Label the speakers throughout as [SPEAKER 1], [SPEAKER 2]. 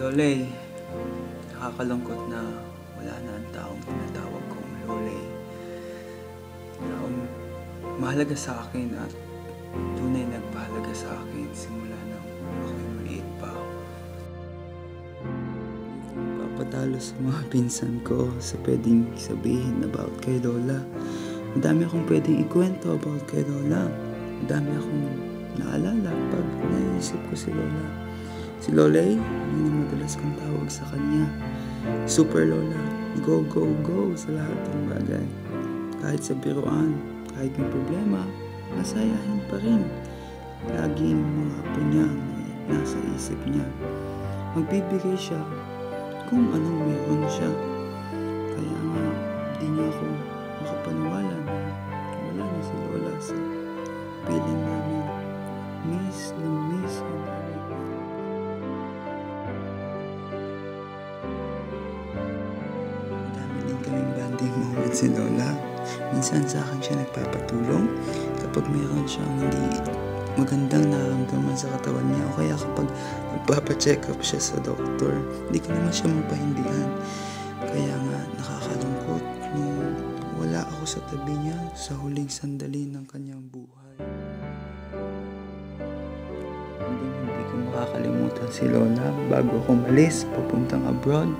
[SPEAKER 1] Lolay, nakakalungkot na wala na ang taong tinatawag kong Lolay. Taong mahalaga sa akin at tunay nagpahalaga sa akin simula nang ako'y maliit pa. Papatalo sa mga pinsan ko sa pwedeng sabihin about kay Lola. Madami akong pwedeng ikwento about kay Lola. Madami akong naalala pag naisip ko si Lola. Si Lolay, yun ang madalas kong tawag sa kanya. Super Lola, go, go, go sa lahat ng bagay. Kahit sa biruan, kahit may problema, masayahin pa rin. Laging mga apo niya nasa isip niya. Magbibigay siya kung anong meron siya. Kaya nga, di niya ako makapaniwala na wala na si Lola sa piling namin. Miss na miss na namin. Kaming bonding moment si Lola. Minsan sa akin siya nagpapatulong kapag mayroon siyang hindi magandang nararamdaman sa katawan niya o kaya kapag magpapacheck up siya sa doktor, hindi ko naman siya mapahindihan. Kaya nga nakakalungkot nung wala ako sa tabi niya sa huling sandali ng kanyang buhay. Hindi ko makakalimutan si Lola bago ako malis papuntang abroad.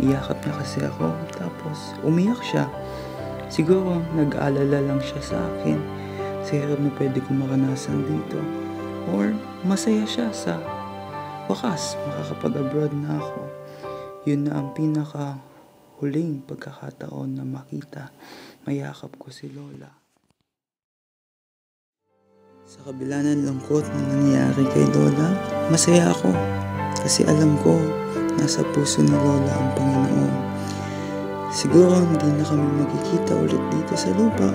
[SPEAKER 1] Iyakap niya kasi ako, tapos umiyak siya. Siguro nag-aalala lang siya sa akin sa hirap na pwede kong maranasan dito. Or masaya siya sa wakas, makakapag-abroad na ako. Yun na ang pinaka-huling pagkakataon na makita, mayakap ko si Lola. Sa kabila ng lungkot na nangyayari kay Lola, masaya ako. Kasi alam ko, nasa puso ni Lola ang Panginoon. Siguro hindi na kami magkikita ulit dito sa lupa,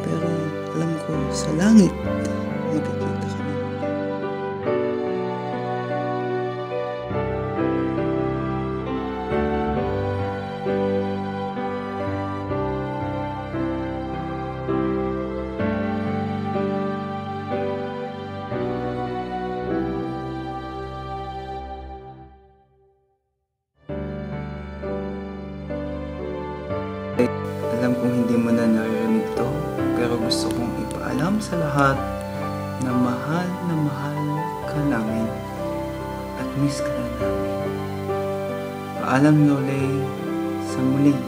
[SPEAKER 1] pero alam ko sa langit magkikita kami. Alam kong hindi mo na naririnig to, pero gusto kong ipaalam sa lahat na mahal ka namin at miss ka na namin. Paalam, Lolay, sa muling